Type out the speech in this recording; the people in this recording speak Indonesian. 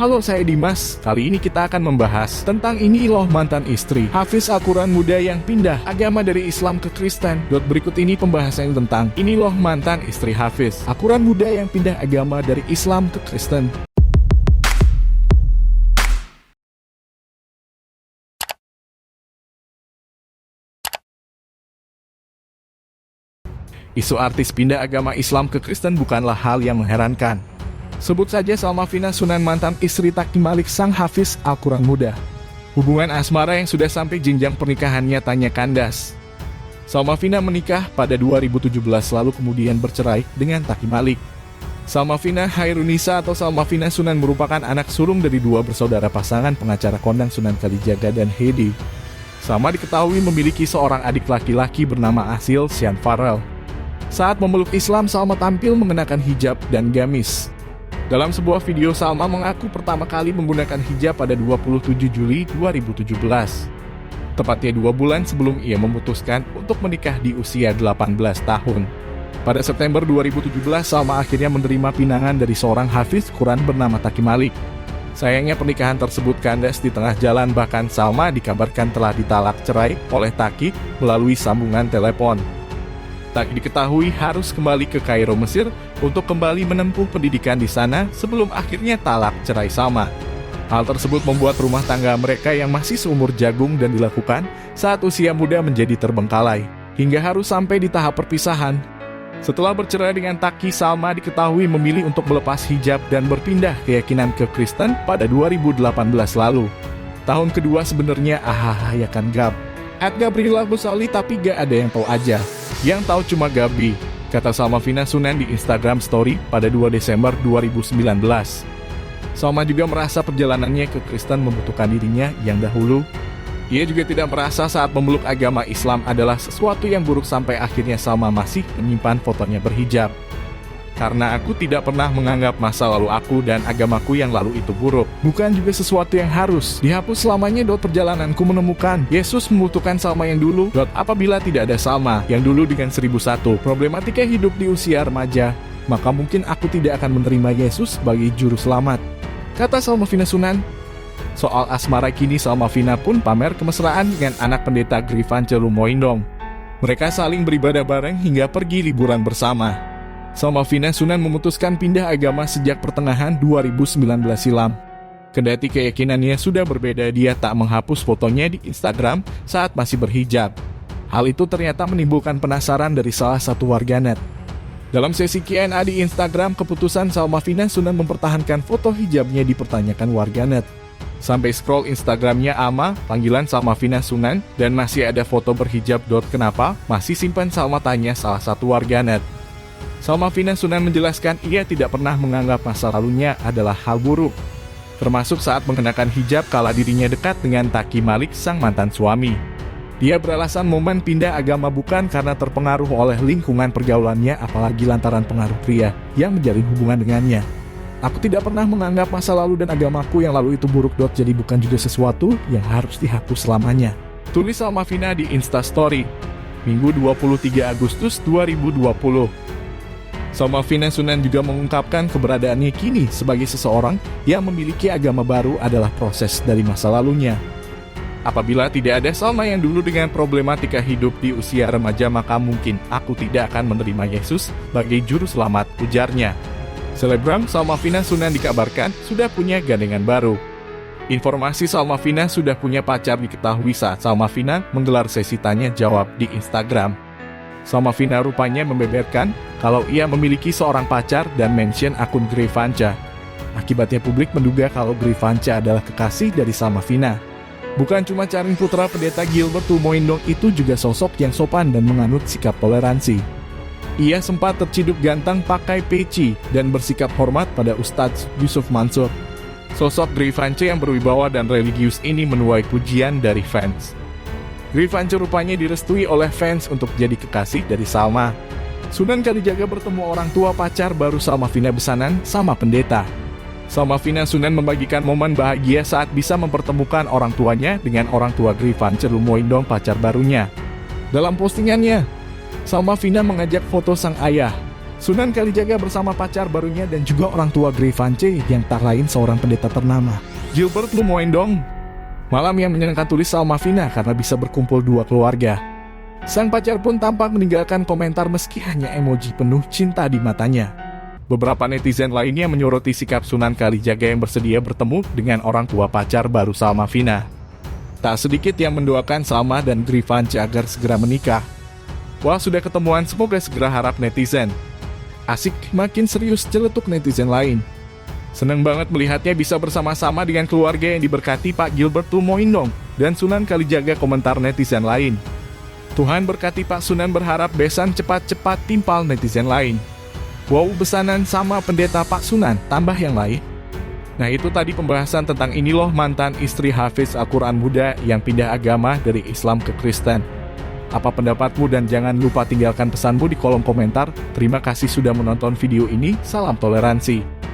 Halo, saya Dimas. Kali ini kita akan membahas tentang ini loh mantan istri Hafiz Al-Quran muda yang pindah agama dari Islam ke Kristen. Berikut ini pembahasannya tentang ini loh mantan istri Hafiz Al-Quran muda yang pindah agama dari Islam ke Kristen. Isu artis pindah agama Islam ke Kristen bukanlah hal yang mengherankan. Sebut saja Salma Vina Sunan, mantan istri Taki Malik sang Hafiz Al-Quran muda. Hubungan asmara yang sudah sampai jenjang pernikahannya tanya kandas. Salma Vina menikah pada 2017 lalu kemudian bercerai dengan Taki Malik. Salma Vina Hairunisa atau Salma Vina Sunan merupakan anak sulung dari dua bersaudara pasangan pengacara kondang Sunan Kalijaga dan Hedi. Salma diketahui memiliki seorang adik laki-laki bernama Asil Sian Farel. Saat memeluk Islam, Salma tampil mengenakan hijab dan gamis. Dalam sebuah video, Salma mengaku pertama kali menggunakan hijab pada 27 Juli 2017. Tepatnya 2 bulan sebelum ia memutuskan untuk menikah di usia 18 tahun. Pada September 2017, Salma akhirnya menerima pinangan dari seorang hafiz Quran bernama Taki Malik. Sayangnya pernikahan tersebut kandas di tengah jalan, bahkan Salma dikabarkan telah ditalak cerai oleh Taki melalui sambungan telepon. Taki diketahui harus kembali ke Kairo, Mesir untuk kembali menempuh pendidikan di sana sebelum akhirnya talak cerai Salma. Hal tersebut membuat rumah tangga mereka yang masih seumur jagung dan dilakukan saat usia muda menjadi terbengkalai, hingga harus sampai di tahap perpisahan. Setelah bercerai dengan Taki, Salma diketahui memilih untuk melepas hijab dan berpindah keyakinan ke Kristen pada 2018 lalu. Tahun kedua sebenarnya ya kan Gab. @Gabriela Busali, tapi gak ada yang tahu aja. Yang tahu cuma Gabi, kata Salma Vina Sunan di Instagram Story pada 2 Desember 2019. Salma juga merasa perjalanannya ke Kristen membutuhkan dirinya yang dahulu. Ia juga tidak merasa saat memeluk agama Islam adalah sesuatu yang buruk sampai akhirnya Salma masih menyimpan fotonya berhijab. Karena aku tidak pernah menganggap masa lalu aku dan agamaku yang lalu itu buruk. Bukan juga sesuatu yang harus dihapus selamanya. Perjalananku menemukan Yesus membutuhkan Salma yang dulu. Apabila tidak ada Salma yang dulu dengan 1001 problematika hidup di usia remaja, maka mungkin aku tidak akan menerima Yesus sebagai juru selamat, kata Salma Vina Sunan. Soal asmara, kini Salma Vina pun pamer kemesraan dengan anak pendeta Grifance Lumoindong. Mereka saling beribadah bareng hingga pergi liburan bersama. Salma Vina Sunan memutuskan pindah agama sejak pertengahan 2019 silam. Kendati keyakinannya sudah berbeda, dia tak menghapus fotonya di Instagram saat masih berhijab. Hal itu ternyata menimbulkan penasaran dari salah satu warganet. Dalam sesi Q&A di Instagram, keputusan Salma Vina Sunan mempertahankan foto hijabnya dipertanyakan warganet. Sampai scroll Instagramnya ama, panggilan Salma Vina Sunan, dan masih ada foto berhijab. Kenapa masih simpan, Salma tanya salah satu warganet. Salma Vina Sunan menjelaskan ia tidak pernah menganggap masa lalunya adalah hal buruk, termasuk saat mengenakan hijab kala dirinya dekat dengan Taki Malik sang mantan suami. Dia beralasan momen pindah agama bukan karena terpengaruh oleh lingkungan pergaulannya, apalagi lantaran pengaruh pria yang menjalin hubungan dengannya. Aku tidak pernah menganggap masa lalu dan agamaku yang lalu itu buruk. Jadi bukan juga sesuatu yang harus dihapus selamanya, tulis Salma Vina di Instastory, Minggu 23 Agustus 2020. Salma Vina Sunan juga mengungkapkan keberadaannya kini sebagai seseorang yang memiliki agama baru adalah proses dari masa lalunya. Apabila tidak ada Salma yang dulu dengan problematika hidup di usia remaja, maka mungkin aku tidak akan menerima Yesus sebagai juru selamat, ujarnya. Selebgram Salma Vina Sunan dikabarkan sudah punya gandengan baru. Informasi Salma Vina sudah punya pacar diketahui saat Salma Vina menggelar sesi tanya jawab di Instagram. Salma Vina rupanya membeberkan kalau ia memiliki seorang pacar dan mention akun Grifance. Akibatnya publik menduga kalau Grifance adalah kekasih dari Salma Vina. Bukan cuma Caring putra pendeta Gilbert Lumoindong itu juga sosok yang sopan dan menganut sikap toleransi. Ia sempat terciduk ganteng pakai peci dan bersikap hormat pada Ustadz Yusuf Mansur. Sosok Grifance yang berwibawa dan religius ini menuai pujian dari fans. Grifance rupanya direstui oleh fans untuk jadi kekasih dari Salma. Sunan Kalijaga bertemu orang tua pacar baru Salma Vina besanan sama pendeta. Salma Vina Sunan membagikan momen bahagia saat bisa mempertemukan orang tuanya dengan orang tua Grifance Lumoindong, pacar barunya. Dalam postingannya, Salma Vina mengajak foto sang ayah. Sunan Kalijaga bersama pacar barunya dan juga orang tua Grivance yang tak lain seorang pendeta ternama, Gilbert Lumoindong. Malam yang menyenangkan, tulis Salma Vina, karena bisa berkumpul dua keluarga. Sang pacar pun tampak meninggalkan komentar meski hanya emoji penuh cinta di matanya. Beberapa netizen lainnya menyoroti sikap Sunan Kalijaga yang bersedia bertemu dengan orang tua pacar baru Salma Vina. Tak sedikit yang mendoakan Salma dan Grivance agar segera menikah. Wah, sudah ketemuan, semoga segera, harap netizen. Asik, makin serius, celetuk netizen lain. Senang banget melihatnya bisa bersama-sama dengan keluarga yang diberkati Pak Gilbert Lumoindong dan Sunan Kalijaga, komentar netizen lain. Tuhan berkati Pak Sunan, berharap besan cepat-cepat, timpal netizen lain. Wow, besanan sama pendeta Pak Sunan, tambah yang lain. Nah, itu tadi pembahasan tentang ini loh mantan istri Hafiz Al-Quran muda yang pindah agama dari Islam ke Kristen. Apa pendapatmu, dan jangan lupa tinggalkan pesanmu di kolom komentar. Terima kasih sudah menonton video ini, salam toleransi.